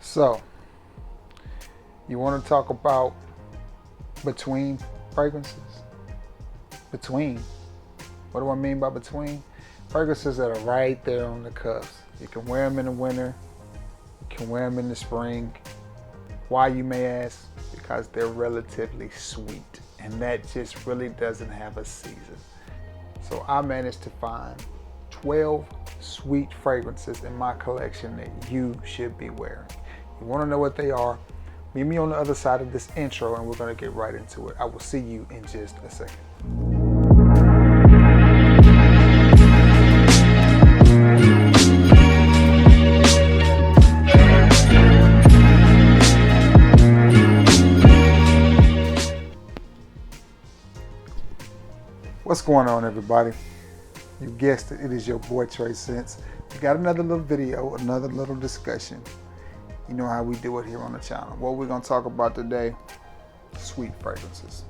So, you want to talk about between fragrances? Between. What do I mean by between? Fragrances that are right there on the cusp. You can wear them in the winter. You can wear them in the spring. Why, you may ask? Because they're relatively sweet. And that just really doesn't have a season. So I managed to find 12 sweet fragrances in my collection that you should be wearing. You want to know what they are? Meet me on the other side of this intro and we're going to get right into it. I will see you in just a second. What's going on, everybody? You guessed it, it is your boy Trey Sense. We got another little video, another little discussion. You know how we do it here on the channel. What we're gonna talk about today, sweet fragrances.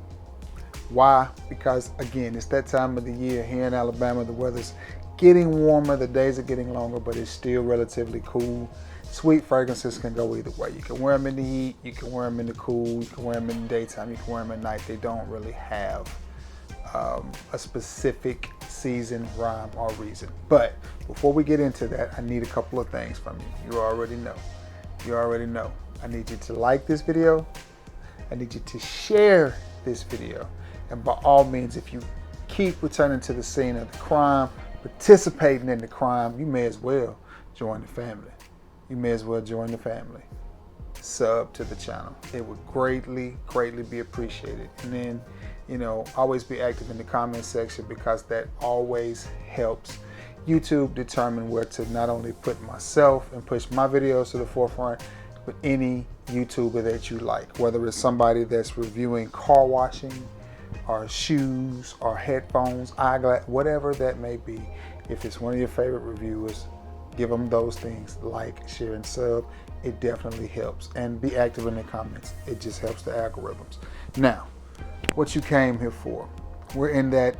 Why? Because again, it's that time of the year here in Alabama. The weather's getting warmer, the days are getting longer, but it's still relatively cool. Sweet fragrances can go either way. You can wear them in the heat, you can wear them in the cool, you can wear them in the daytime, you can wear them at night. They don't really have a specific season, rhyme, or reason. But before we get into that, I need a couple of things from you. You already know. I need you to like this video. I need you to share this video. And by all means, if you keep returning to the scene of the crime, participating in the crime, you may as well join the family. Sub to the channel. It would greatly be appreciated. And then, always be active in the comment section, because that always helps YouTube determine where to not only put myself and push my videos to the forefront, but any YouTuber that you like, whether it's somebody that's reviewing car washing or shoes or headphones, eyeglass, whatever that may be. If it's one of your favorite reviewers, give them those things, like, share, and sub. It definitely helps. And be active in the comments. It just helps the algorithms. Now, what you came here for. We're in the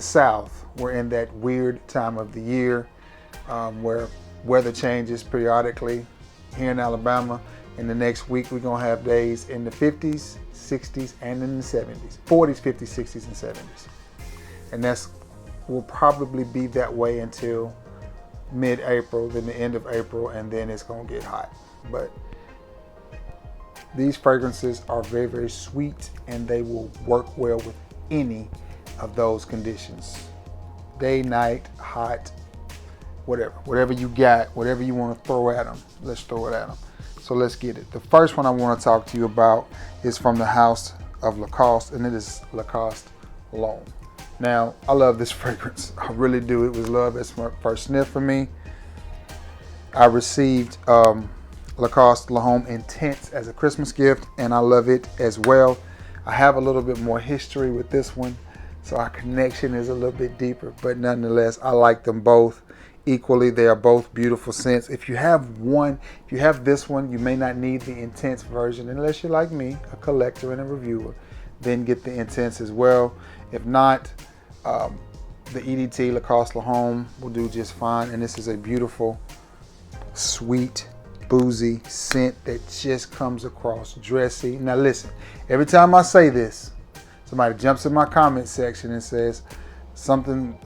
South, we're in that weird time of the year where weather changes periodically. Here in Alabama, in the next week, we're gonna have days in the 50s, 60s, and in the 70s. 40s, 50s, 60s, and 70s. And will probably be that way until mid-April, then the end of April, and then it's gonna get hot. But these fragrances are very sweet, and they will work well with any of those conditions. Day, night, hot, whatever you got, whatever you want to throw at them, let's throw it at them. So let's get it. The first one I want to talk to you about is from the house of Lacoste, and it is Lacoste Alone. Now, I love this fragrance. I really do. It was love at first sniff for me. I received Lacoste Alone Intense as a Christmas gift, and I love it as well. I have a little bit more history with this one, so our connection is a little bit deeper, but nonetheless, I like them both equally. They are both beautiful scents. If you have this one, you may not need the Intense version, unless you're like me, a collector and a reviewer. Then get the Intense as well. If not, the EDT Lacoste Alone will do just fine. And this is a beautiful, sweet, boozy scent that just comes across dressy. Now listen, every time I say this, somebody jumps in my comment section and says something,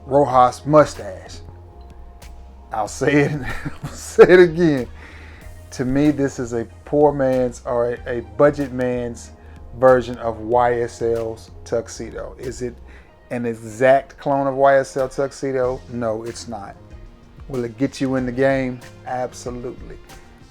Rojas mustache. I'll say it, I'll say it again. To me, this is a poor man's or a budget man's version of YSL's tuxedo. Is it an exact clone of YSL tuxedo? No, it's not. Will it get you in the game? Absolutely.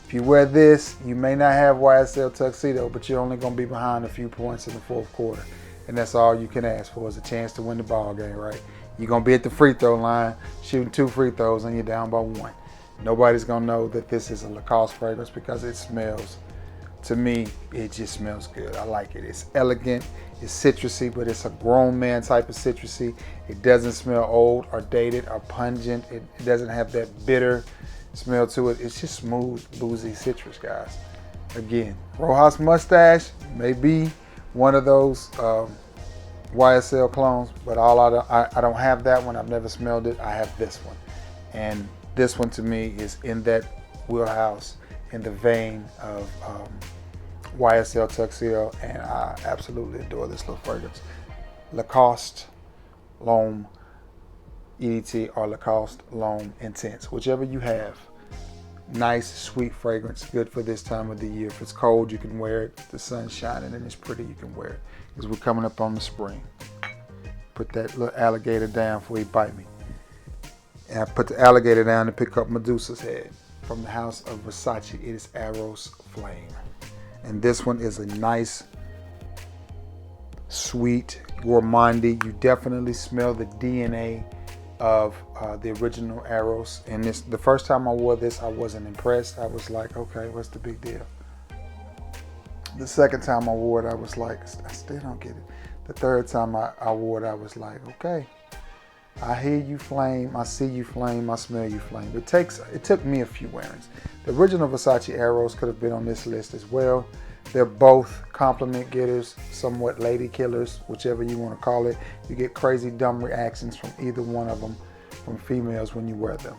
If you wear this, you may not have YSL tuxedo, but you're only going to be behind a few points in the fourth quarter. And that's all you can ask for, is a chance to win the ball game, right? You're going to be at the free throw line, shooting 2 free throws, and you're down by 1. Nobody's going to know that this is a Lacoste fragrance, because it smells, to me, it just smells good. I like it. It's elegant, it's citrusy, but it's a grown man type of citrusy. It doesn't smell old or dated or pungent. It doesn't have that bitter smell to it. It's just smooth, boozy citrus, guys. Again, Rojas mustache may be one of those YSL clones, but I don't have that one. I've never smelled it. I have this one, and this one to me is in that wheelhouse in the vein of YSL Tuxedo, and I absolutely adore this little fragrance. Lacoste Alone EDT or Lacoste Alone Intense, whichever you have. Nice, sweet fragrance, good for this time of the year. If it's cold, you can wear it. If the sun's shining and it's pretty, you can wear it. Because we're coming up on the spring. Put that little alligator down before he bite me. And I put the alligator down to pick up Medusa's head from the house of Versace. It is Eros Flame. And this one is a nice, sweet, gourmandy. You definitely smell the DNA of the original Eros. And this, the first time I wore this, I wasn't impressed. I was like, okay, what's the big deal? The second time I wore it, I was like, I still don't get it. The third time I wore it, I was like, okay, I hear you, Flame. I see you, Flame. I smell you, Flame. It took me a few wearings. The original Versace Eros could have been on this list as well. They're both compliment getters, somewhat lady killers, whichever you want to call it. You get crazy dumb reactions from either one of them from females when you wear them.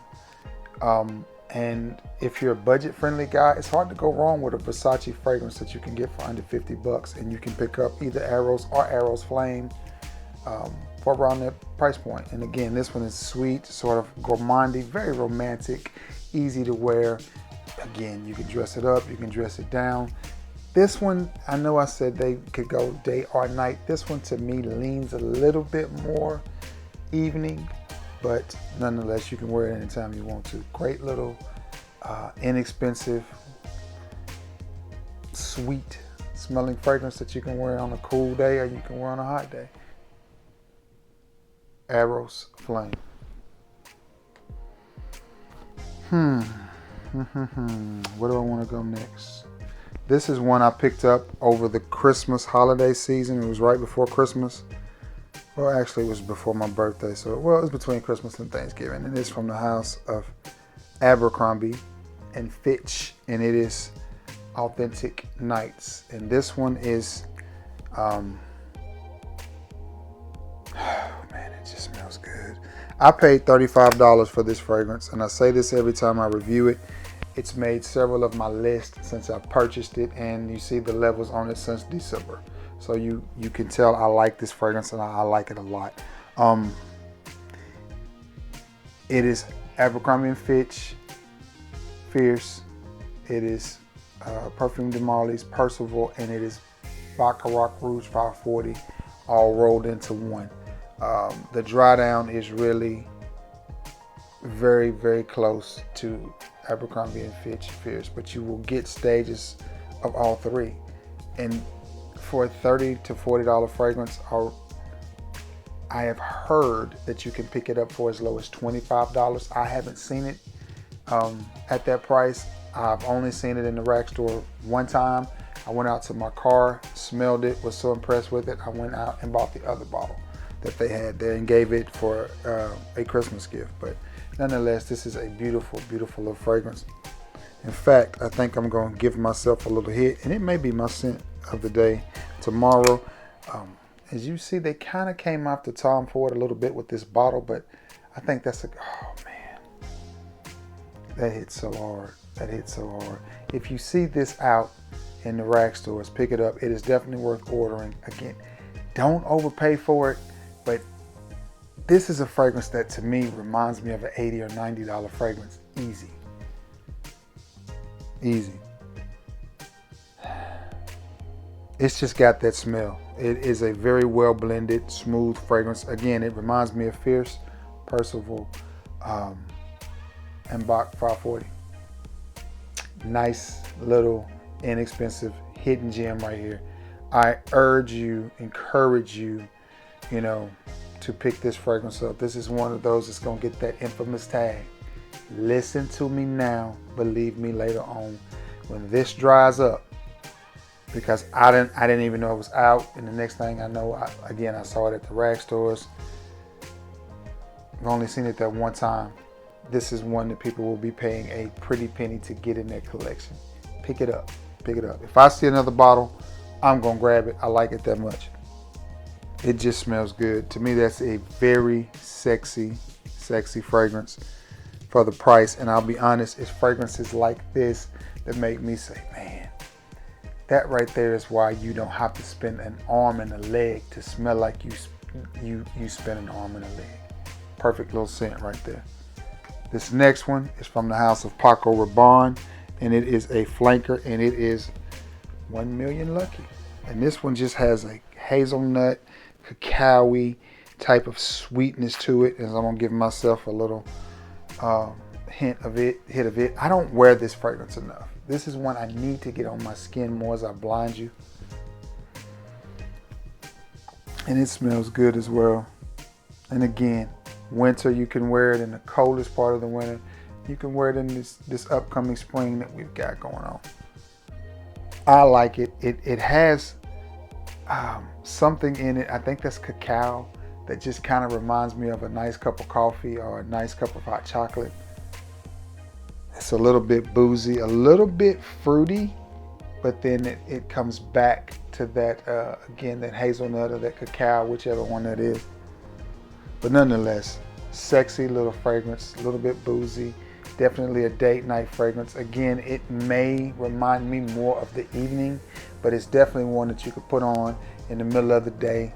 And if you're a budget-friendly guy, it's hard to go wrong with a Versace fragrance that you can get for under 50 bucks, and you can pick up either Eros or Eros Flame for around that price point. And again, this one is sweet, sort of gourmandy, very romantic, easy to wear. Again, you can dress it up, you can dress it down. This one, I know I said they could go day or night. This one to me leans a little bit more evening, but nonetheless, you can wear it anytime you want to. Great little, inexpensive, sweet smelling fragrance that you can wear on a cool day or you can wear on a hot day. Eros Flame. Where do I want to go next? This is one I picked up over the Christmas holiday season. It was right before Christmas. Well, actually, it was before my birthday. So, well, it was between Christmas and Thanksgiving. And it's from the house of Abercrombie and Fitch. And it is Authentic Nights. And this one is, oh man, it just smells good. I paid $35 for this fragrance. And I say this every time I review it. It's made several of my lists since I purchased it, and you see the levels on it since December. So you can tell I like this fragrance, and I like it a lot. It is Abercrombie & Fitch Fierce. It is Perfume de Marly's Percival, and it is Baccarat Rouge 540, all rolled into one. The dry down is really very, very close to Abercrombie & Fitch Fierce, but you will get stages of all three. And for a $30 to $40 fragrance, I have heard that you can pick it up for as low as $25. I haven't seen it at that price. I've only seen it in the rack store one time. I went out to my car, smelled it, was so impressed with it, I went out and bought the other bottle that they had there and gave it for a Christmas gift. But nonetheless, this is a beautiful, beautiful little fragrance. In fact, I think I'm going to give myself a little hit, and it may be my scent of the day tomorrow. As you see, they kind of came off the Tom Ford a little bit with this bottle, but I think that's oh man, that hits so hard. That hits so hard. If you see this out in the rack stores, pick it up. It is definitely worth ordering. Again, don't overpay for it, but this is a fragrance that to me reminds me of an $80 or $90 fragrance. Easy. Easy. It's just got that smell. It is a very well blended, smooth fragrance. Again, it reminds me of Fierce, Percival, and Bach 540. Nice little inexpensive hidden gem right here. I urge you, encourage you, to pick this fragrance up. This is one of those that's gonna get that infamous tag. Listen to me now, believe me later on. When this dries up, because I didn't even know it was out, and the next thing I know, I saw it at the rag stores. I've only seen it that one time. This is one that people will be paying a pretty penny to get in their collection. Pick it up, pick it up. If I see another bottle, I'm gonna grab it. I like it that much. It just smells good. To me, that's a very sexy, sexy fragrance. for the price. And I'll be honest, it's fragrances like this that make me say, man, that right there is why you don't have to spend an arm and a leg to smell like you spend an arm and a leg. Perfect little scent right there. This next one is from the house of Paco Rabanne, and it is a flanker, and it is 1 Million Lucky. And this one just has a hazelnut, cacao-y type of sweetness to it. And I'm gonna give myself a little hit of it. I don't wear this fragrance enough. This is one I need to get on my skin more as I blind you. And it smells good as well. And again, winter, you can wear it in the coldest part of the winter. You can wear it in this upcoming spring that we've got going on. I like it. It has something in it. I think that's cacao that just kind of reminds me of a nice cup of coffee or a nice cup of hot chocolate. It's a little bit boozy, a little bit fruity, but then it comes back to that, again, that hazelnut or that cacao, whichever one that is. But nonetheless, sexy little fragrance, a little bit boozy, definitely a date night fragrance. Again, it may remind me more of the evening, but it's definitely one that you could put on in the middle of the day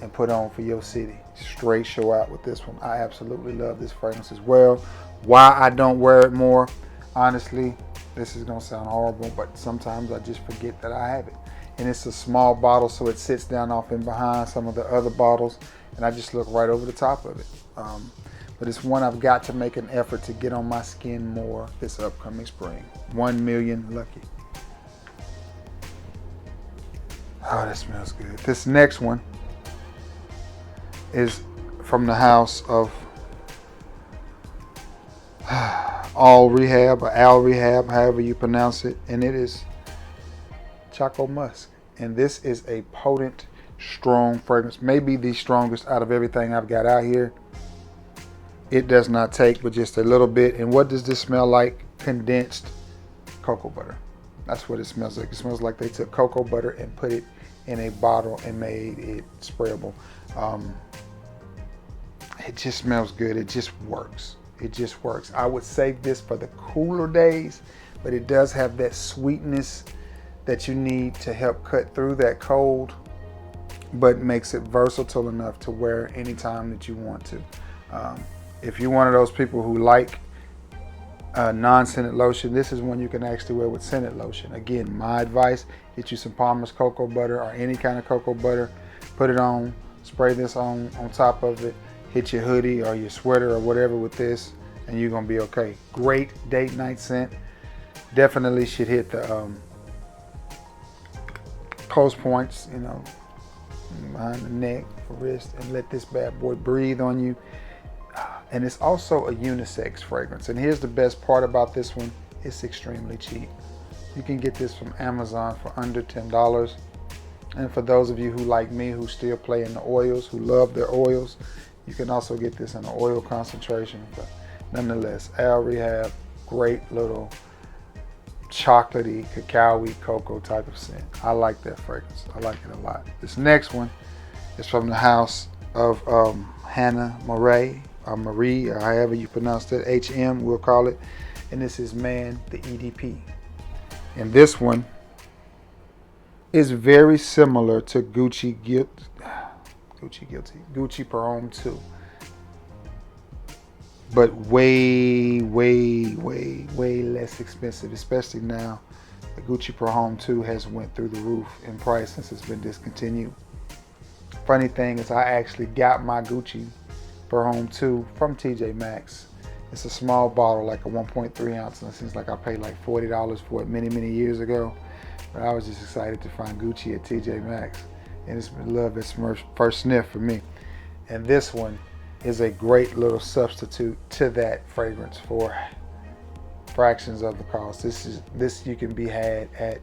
and put on for your city. Straight show out with this one. I absolutely love this fragrance as well. Why I don't wear it more, honestly, this is gonna sound horrible, but sometimes I just forget that I have it. And it's a small bottle, so it sits down off in behind some of the other bottles, and I just look right over the top of it. But it's one I've got to make an effort to get on my skin more this upcoming spring. 1 Million Lucky. Oh, that smells good. This next one is from the house of Rehab, or Al Rehab, however you pronounce it, and it is Choco Musk. And this is a potent, strong fragrance, maybe the strongest out of everything I've got out here. It does not take but just a little bit. And what does this smell like? Condensed cocoa butter. That's what it smells like. It smells like they took cocoa butter and put it in a bottle and made it sprayable. It just smells good. It just works. It just works. I would save this for the cooler days, but it does have that sweetness that you need to help cut through that cold, but makes it versatile enough to wear anytime that you want to. If you're one of those people who like non-scented lotion, this is one you can actually wear with scented lotion. Again, my advice, get you some Palmer's cocoa butter or any kind of cocoa butter, put it on, spray this on top of it, hit your hoodie or your sweater or whatever with this, and you're gonna be okay. Great date night scent. Definitely should hit the pulse points, you know, behind the neck, wrist, and let this bad boy breathe on you. And it's also a unisex fragrance. And here's the best part about this one. It's extremely cheap. You can get this from Amazon for under $10. And for those of you who like me, who still play in the oils, who love their oils, you can also get this in an oil concentration. But nonetheless, Al Rehab, great little chocolatey, cacao-y, cocoa type of scent. I like that fragrance. I like it a lot. This next one is from the house of Hannah Murray, or Marie, or however you pronounce it, HM, we'll call it. And this is Man, the EDP. And this one is very similar to Gucci Per Homme 2. But way less expensive, especially now. The Gucci Per Homme 2 has went through the roof in price since it's been discontinued. Funny thing is, I actually got my Gucci Per Homme 2 from TJ Maxx. It's a small bottle, like a 1.3 ounce, and it seems like I paid like $40 for it many years ago. But I was just excited to find Gucci at TJ Maxx, and it's been love at first sniff for me. And this one is a great little substitute to that fragrance for fractions of the cost. This you can be had at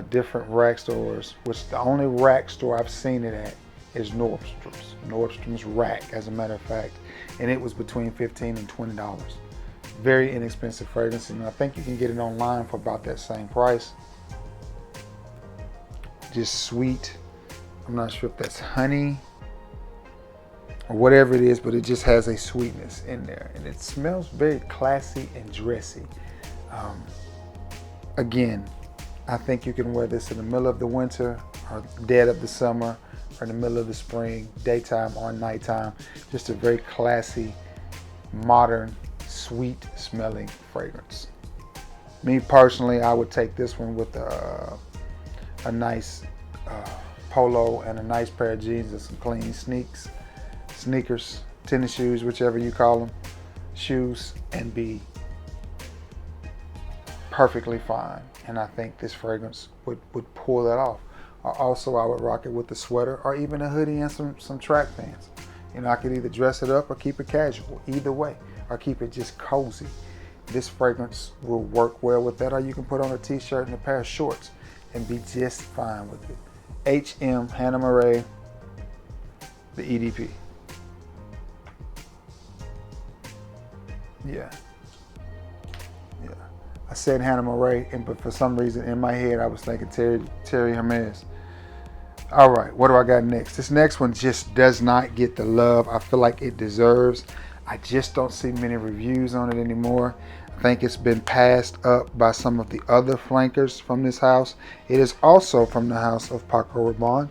different rack stores, which the only rack store I've seen it at is Nordstrom's rack, as a matter of fact, and it was between $15 and $20. Very inexpensive fragrance, and I think you can get it online for about that same price. Just sweet. I'm not sure if that's honey or whatever it is, but it just has a sweetness in there, and it smells very classy and dressy. Again, I think you can wear this in the middle of the winter or dead of the summer or in the middle of the spring, daytime or nighttime. Just a very classy, modern, sweet smelling fragrance. Me personally, I would take this one with a nice polo and a nice pair of jeans and some clean sneakers, tennis shoes, whichever you call them, shoes, and be perfectly fine. And I think this fragrance would pull that off. Also, I would rock it with a sweater or even a hoodie and some track pants. You know, I could either dress it up or keep it casual, either way, or keep it just cozy. This fragrance will work well with that, or you can put on a t-shirt and a pair of shorts and be just fine with it. HM Hannah Murray, the EDP. Yeah. I said Hannah Murray, but for some reason in my head I was thinking Terry Hermes. All right, what do I got next? This next one just does not get the love I feel like it deserves. I just don't see many reviews on it anymore. I think it's been passed up by some of the other flankers from this house. It is also from the house of Paco Rabanne,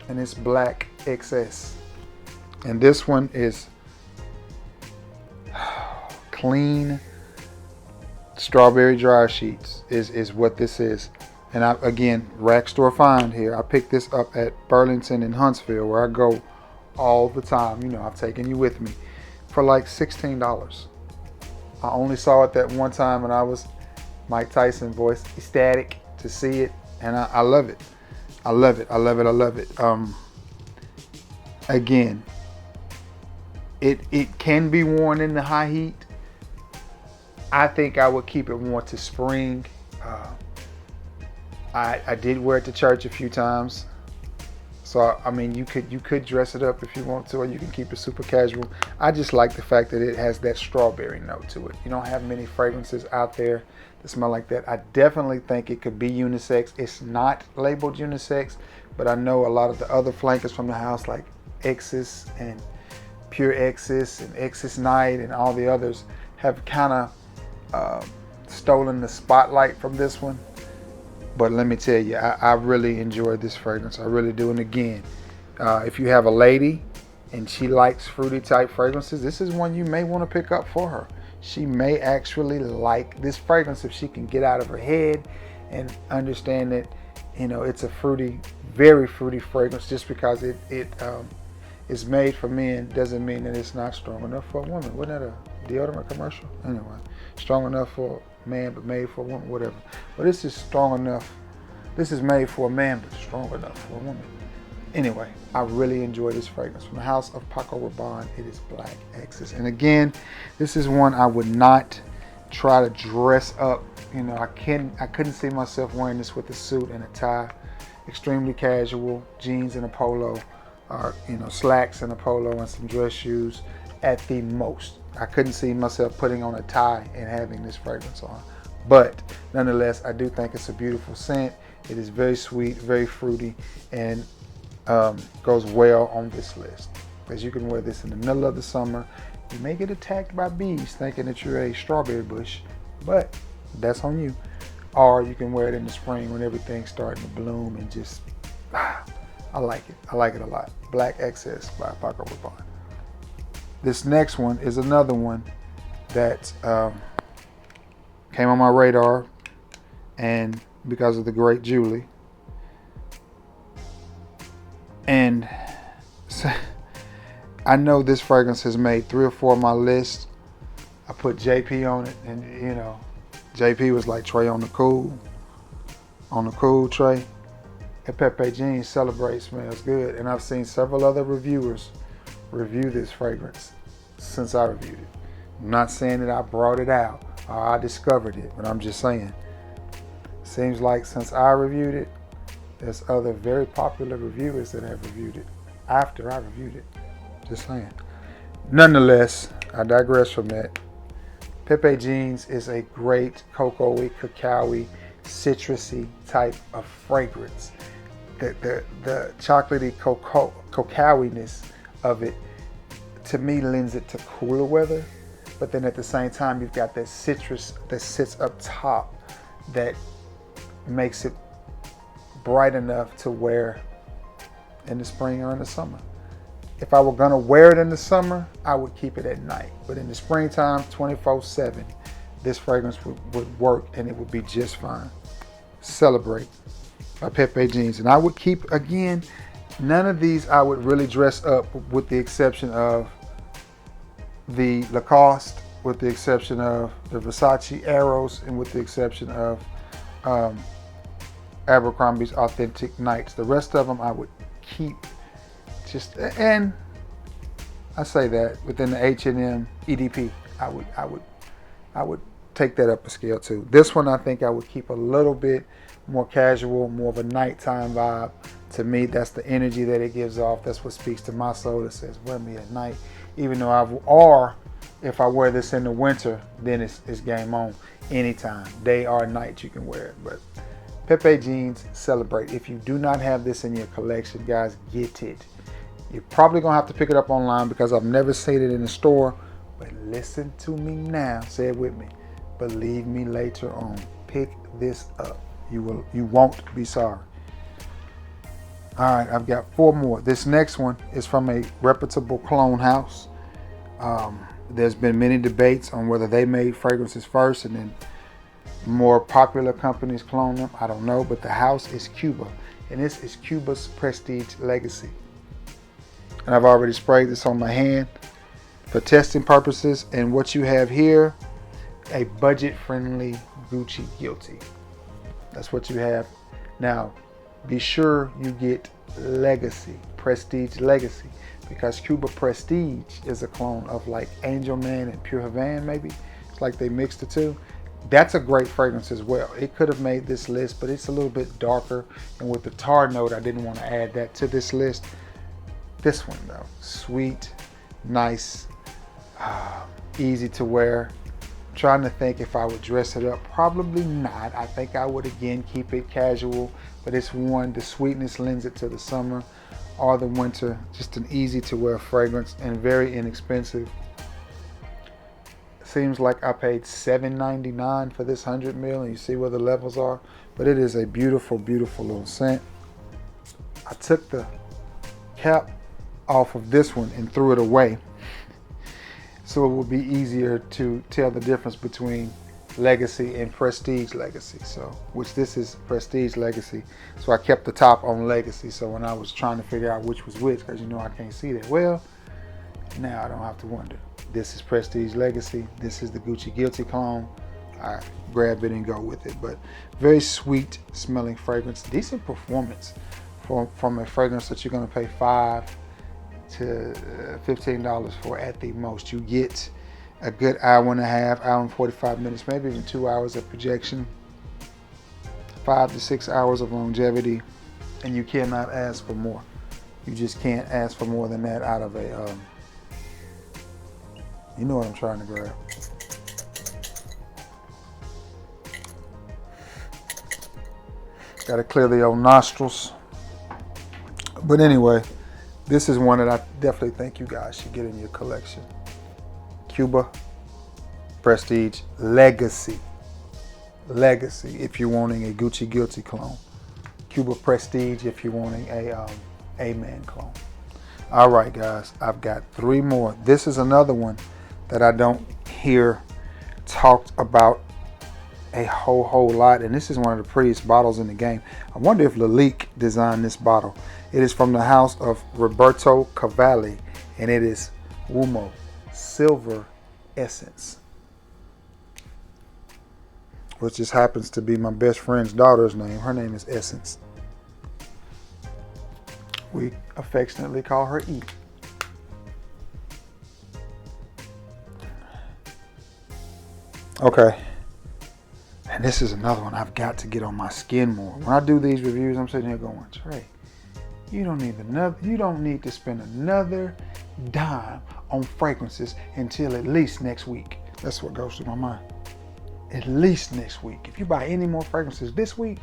and it's Black XS. And this one is clean strawberry dryer sheets is what this is. And again, rack store find here. I picked this up at Burlington in Huntsville, where I go all the time. You know, I've taken you with me, for like $16. I only saw it that one time, and I was Mike Tyson voice ecstatic to see it, and I love it. I love it. I love it. I love it. Again, it can be worn in the high heat. I think I would keep it worn to spring. I did wear it to church a few times. So, I mean, you could dress it up if you want to, or you can keep it super casual. I just like the fact that it has that strawberry note to it. You don't have many fragrances out there that smell like that. I definitely think it could be unisex. It's not labeled unisex, but I know a lot of the other flankers from the house, like Exis and Pure Exis and Exis Night and all the others, have kind of stolen the spotlight from this one. But let me tell you, I really enjoyed this fragrance. I really do. And again, if you have a lady and she likes fruity type fragrances, this is one you may want to pick up for her. She may actually like this fragrance if she can get out of her head and understand that, you know, it's a fruity, very fruity fragrance. Just because it is made for men doesn't mean that it's not strong enough for a woman. Wasn't that a deodorant commercial? Anyway, strong enough for man but made for a woman, whatever. But this is strong enough. This is made for a man but strong enough for a woman. Anyway, I really enjoy this fragrance from the house of Paco Rabanne. It is Black XS. And again, this is one I would not try to dress up. You know, I couldn't see myself wearing this with a suit and a tie. Extremely casual, jeans and a polo, or, you know, slacks and a polo and some dress shoes at the most. I couldn't see myself putting on a tie and having this fragrance on. But nonetheless, I do think it's a beautiful scent. It is very sweet, very fruity, and goes well on this list. As you can wear this in the middle of the summer. You may get attacked by bees thinking that you're a strawberry bush, but that's on you. Or you can wear it in the spring when everything's starting to bloom and just, I like it. I like it a lot. Black XS by Paco Rabanne. This next one is another one that came on my radar, and because of the great Julie. And so, I know this fragrance has made 3 or 4 of my lists. I put JP on it, and you know, JP was like, Trey on the cool Trey. And Pepe Jeans Celebrate smells good. And I've seen several other reviewers review this fragrance since I reviewed it. I'm not saying that I brought it out or I discovered it, but I'm just saying, seems like since I reviewed it, there's other very popular reviewers that have reviewed it after I reviewed it. Just saying. Nonetheless, I digress from that. Pepe Jeans is a great cocoa-y, cacao-y, citrusy type of fragrance. The chocolatey cacao-iness of it, to me, lends it to cooler weather. But then at the same time, you've got that citrus that sits up top that makes it bright enough to wear in the spring or in the summer. If I were gonna wear it in the summer, I would keep it at night. But in the springtime, 24/7, this fragrance would work and it would be just fine. Celebrate by Pepe Jeans. And I would keep, again, none of these I would really dress up, with the exception of the Lacoste, with the exception of the Versace Arrows, and with the exception of Abercrombie's Authentic Nights. The rest of them I would keep just, and I say that within the H&M EDP, I would take that up a scale too. This one I think I would keep a little bit more casual, more of a nighttime vibe. To me, that's the energy that it gives off. That's what speaks to my soul. That says, wear me at night. Even though if I wear this in the winter, then it's game on. Anytime, day or night, you can wear it. But Pepe Jeans, celebrate. If you do not have this in your collection, guys, get it. You're probably gonna have to pick it up online because I've never seen it in the store. But listen to me now. Say it with me. Believe me later on. Pick this up. You won't be sorry. All right, I've got 4 more. This next one is from a reputable clone house. There's been many debates on whether they made fragrances first and then more popular companies clone them. I don't know, but the house is Cuba, and this is Cuba's Prestige Legacy. And I've already sprayed this on my hand for testing purposes. And what you have here, a budget-friendly Gucci Guilty. That's what you have. Now, be sure you get Legacy, Prestige Legacy, because Cuba Prestige is a clone of like Angel Man and Pure Havane, maybe. It's like they mixed the two. That's a great fragrance as well. It could have made this list, but it's a little bit darker. And with the tar note, I didn't want to add that to this list. This one though, sweet, nice, easy to wear. Trying to think if I would dress it up. Probably not. I think I would again keep it casual, but it's one, the sweetness lends it to the summer or the winter. Just an easy to wear fragrance and very inexpensive. Seems like I paid $7.99 for this 100 ml, and you see where the levels are, but it is a beautiful, beautiful little scent. I took the cap off of this one and threw it away, so it would be easier to tell the difference between Legacy and Prestige Legacy. So, which this is Prestige Legacy. So I kept the top on Legacy. So when I was trying to figure out which was which, because you know I can't see that well, now I don't have to wonder. This is Prestige Legacy. This is the Gucci Guilty clone. I grab it and go with it. But very sweet smelling fragrance. Decent performance from a fragrance that you're going to pay $5 to $15 for at the most. You get a good hour and a half, hour and 45 minutes, maybe even 2 hours of projection, 5 to 6 hours of longevity, and you cannot ask for more. You just can't ask for more than that out of a, you know what I'm trying to grab. Got to clear the old nostrils. But anyway, this is one that I definitely think you guys should get in your collection. Cuba Prestige Legacy. Legacy if you're wanting a Gucci Guilty clone. Cuba Prestige if you're wanting a A-Man clone. All right, guys, I've got 3 more. This is another one that I don't hear talked about a whole lot, and this is one of the prettiest bottles in the game. I wonder if Lalique designed this bottle. It is from the house of Roberto Cavalli, and it is Uomo Silver Essence, which just happens to be my best friend's daughter's name. Her name is Essence. We affectionately call her E. Okay. And this is another one I've got to get on my skin more. When I do these reviews, I'm sitting here going, Trey, you don't need to spend another dime on fragrances until at least next week. That's what goes through my mind. At least next week. If you buy any more fragrances this week,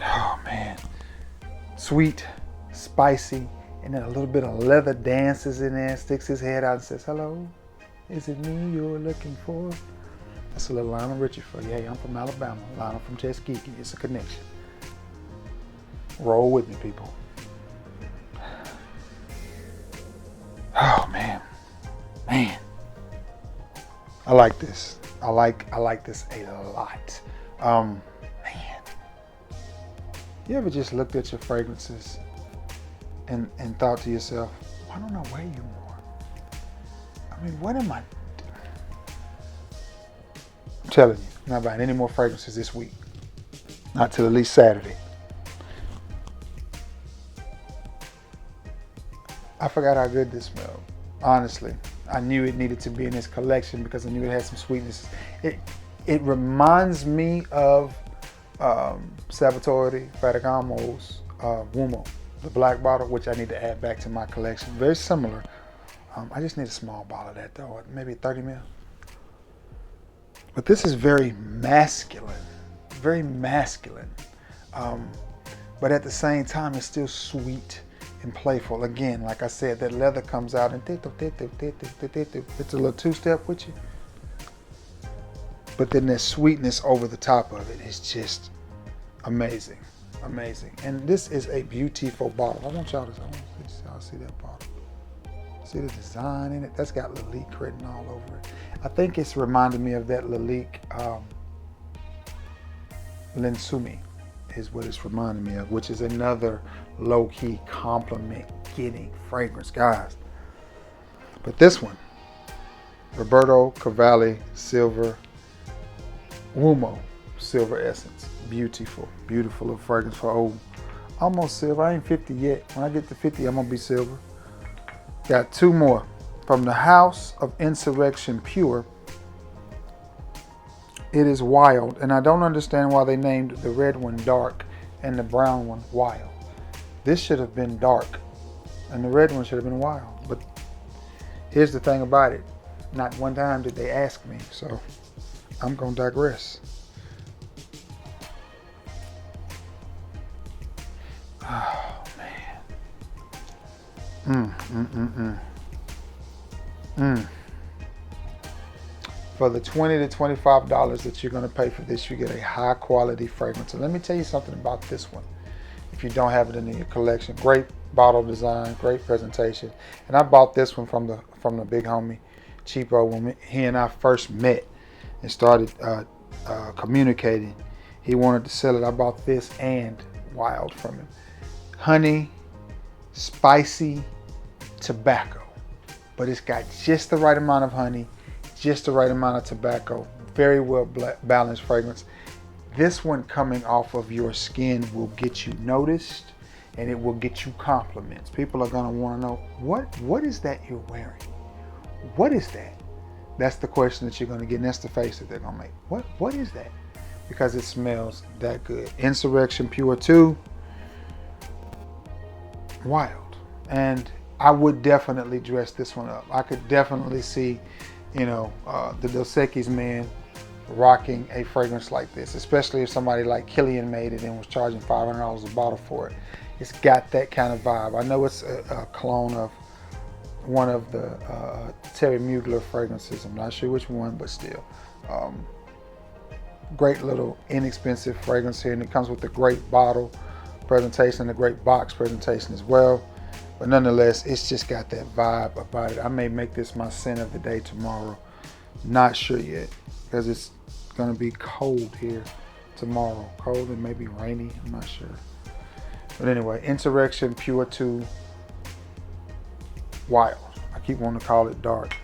oh man. Sweet, spicy, and then a little bit of leather dances in there, sticks his head out and says, hello, is it me you're looking for? That's a little Lionel Richie for you. Hey, I'm from Alabama. Lionel from Tuskegee. It's a connection. Roll with me, people. Oh, man. Man. I like this. I like this a lot. Man. You ever just looked at your fragrances and thought to yourself, why don't I wear you more? I mean, what am I doing? I'm telling you, I'm not buying any more fragrances this week. Not till at least Saturday. I forgot how good this smelled. Honestly, I knew it needed to be in this collection because I knew it had some sweetness. It reminds me of Salvatore Ferragamo's Uomo, the black bottle, which I need to add back to my collection. Very similar. I just need a small bottle of that though, maybe 30 ml. But this is very masculine, very masculine. But at the same time, it's still sweet and playful. Again, like I said, that leather comes out and it's a little two-step with you. But then that sweetness over the top of it is just amazing, amazing. And this is a beautiful bottle. I want y'all to see that bottle. See the design in it? That's got Lalique written all over it. I think it's reminded me of that Lalique Linsumi is what it's reminding me of, which is another low-key compliment-getting fragrance, guys. But this one, Roberto Cavalli Silver Uomo Silver Essence. Beautiful, beautiful little fragrance for old. Almost silver. I ain't 50 yet. When I get to 50, I'm gonna be silver. Got two more. From the House of Insurrection Pure. It is wild, and I don't understand why they named the red one dark and the brown one wild. This should have been dark, and the red one should have been wild. But here's the thing about it. Not one time did they ask me, so I'm gonna digress. Oh, man. For the $20 to $25 that you're going to pay for this, you get a high quality fragrance. And let me tell you something about this one. If you don't have it in your collection, great bottle design, great presentation. And I bought this one from the big homie Cheapo when he and I first met and started communicating. He wanted to sell it. I bought this and Wild from him. Honey, spicy tobacco, but it's got just the right amount of honey, just the right amount of tobacco. Very well balanced fragrance. This one coming off of your skin will get you noticed, and it will get you compliments. People are going to want to know, what is that you're wearing? What is that? That's the question that you're going to get, and that's the face that they're going to make. What is that? Because it smells that good. Insurrection Pure 2. Wild. And I would definitely dress this one up. I could definitely see, the Dos Equis man rocking a fragrance like this, especially if somebody like Killian made it and was charging $500 a bottle for it. It's got that kind of vibe. I know it's a clone of one of the Terry Mugler fragrances. I'm not sure which one, but still. Great little inexpensive fragrance here, and it comes with a great bottle presentation, a great box presentation as well. But nonetheless, it's just got that vibe about it. I may make this my scent of the day tomorrow. Not sure yet, because it's going to be cold here tomorrow. Cold and maybe rainy, I'm not sure. But anyway, Insurrection Pure 2 Wild. I keep wanting to call it dark,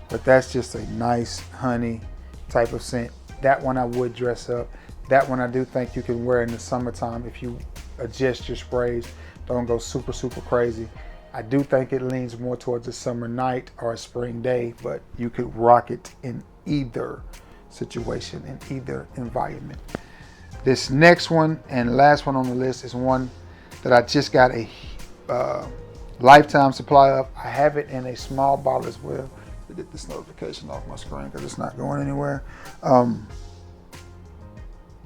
but that's just a nice honey type of scent. That one I would dress up. That one I do think you can wear in the summertime if you adjust your sprays. Don't go super, super crazy. I do think it leans more towards a summer night or a spring day, but you could rock it in either situation, in either environment. This next one and last one on the list is one that I just got a lifetime supply of. I have it in a small bottle as well. To get this notification off my screen because it's not going anywhere.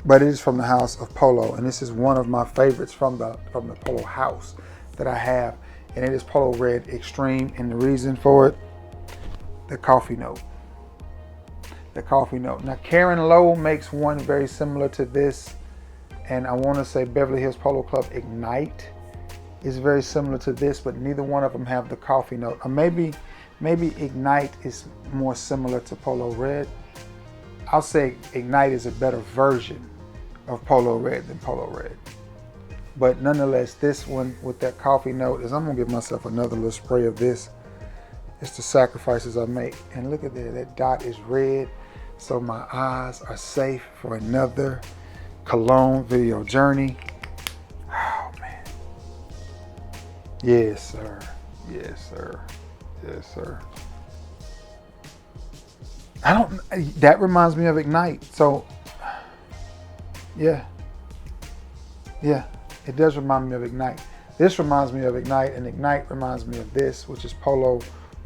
But it is from the house of Polo, and this is one of my favorites from the Polo house that I have. and it is Polo Red Extreme. And the reason for it, the coffee note. The coffee note. Now, Karen Lowe makes one very similar to this, and I want to say Beverly Hills Polo Club Ignite is very similar to this, but neither one of them have the coffee note. Or maybe Ignite is more similar to Polo Red. I'll say Ignite is a better version of Polo Red than Polo Red. But nonetheless, this one with that coffee note is, I'm gonna give myself another little spray of this. It's the sacrifices I make. And look at that dot is red. So my eyes are safe for another cologne video journey. Oh man. Yes, sir. Yes, sir. Yes, sir. That reminds me of Ignite. So, yeah, it does remind me of Ignite. This reminds me of Ignite, and Ignite reminds me of this, which is Polo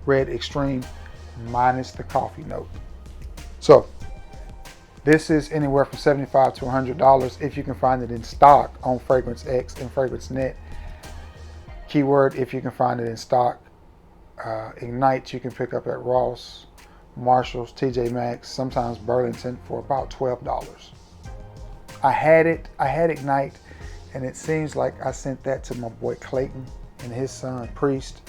Red Extreme minus the coffee note. So, this is anywhere from $75 to $100 if you can find it in stock on Fragrance X and Fragrance Net. Keyword, if you can find it in stock. Ignite you can pick up at Ross, Marshalls, TJ Maxx, sometimes Burlington for about $12. I had Ignite, and it seems like I sent that to my boy Clayton and his son Priest.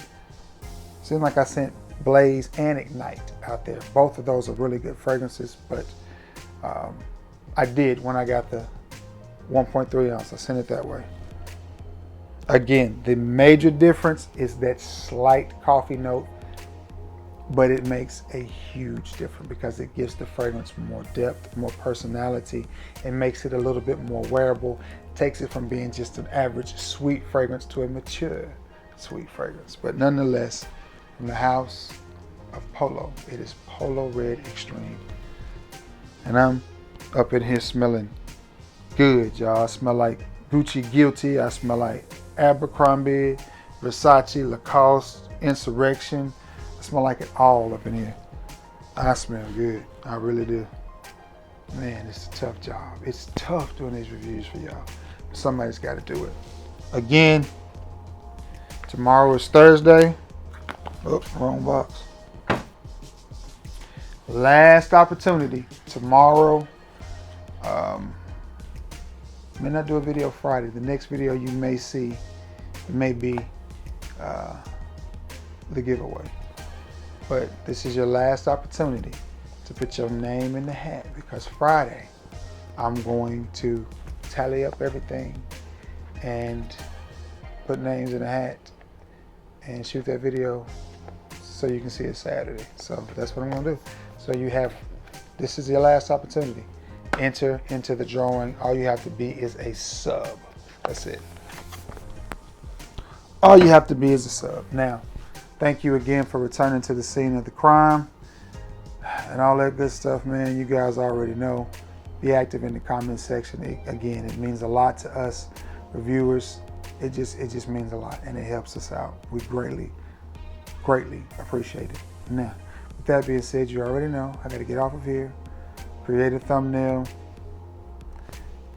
Seems like I sent Blaze and Ignite out there. Both of those are really good fragrances, but I did when I got the 1.3 ounce. I sent it that way. Again, the major difference is that slight coffee note, but it makes a huge difference because it gives the fragrance more depth, more personality, and makes it a little bit more wearable. It takes it from being just an average sweet fragrance to a mature sweet fragrance. But nonetheless, from the house of Polo, it is Polo Red Extreme. And I'm up in here smelling good, y'all. I smell like Gucci Guilty. I smell like Abercrombie, Versace, Lacoste, Insurrection. I smell like it all up in here. I smell good. I really do. Man, it's a tough job. It's tough doing these reviews for y'all. Somebody's got to do it. Again, tomorrow is Thursday. Oops, wrong box. Last opportunity. Tomorrow. May not do a video Friday. The next video you may see, it may be the giveaway. But this is your last opportunity to put your name in the hat, because Friday I'm going to tally up everything and put names in the hat and shoot that video so you can see it Saturday. So that's what I'm gonna do. So this is your last opportunity. Enter into the drawing. All you have to be is a sub. That's it. All you have to be is a sub. Now, thank you again for returning to the scene of the crime and all that good stuff, man. You guys already know. Be active in the comment section. Again, it means a lot to us reviewers. It just means a lot, and it helps us out. We greatly appreciate it. Now, with that being said, you already know I got to get off of here, create a thumbnail,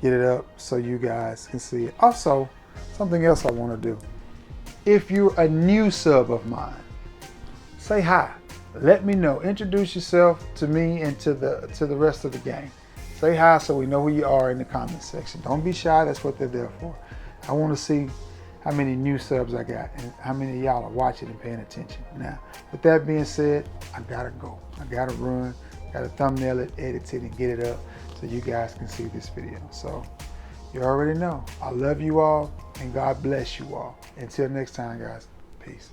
get it up so you guys can see it. Also, something else I want to do. If you're a new sub of mine, say hi. Let me know. Introduce yourself to me and to the rest of the gang. Say hi so we know who you are in the comment section. Don't be shy. That's what they're there for. I want to see how many new subs I got and how many of y'all are watching and paying attention. Now, with that being said, I gotta go. I gotta run. Gotta thumbnail it, edit it, and get it up so you guys can see this video. So you already know. I love you all, and God bless you all. Until next time, guys. Peace.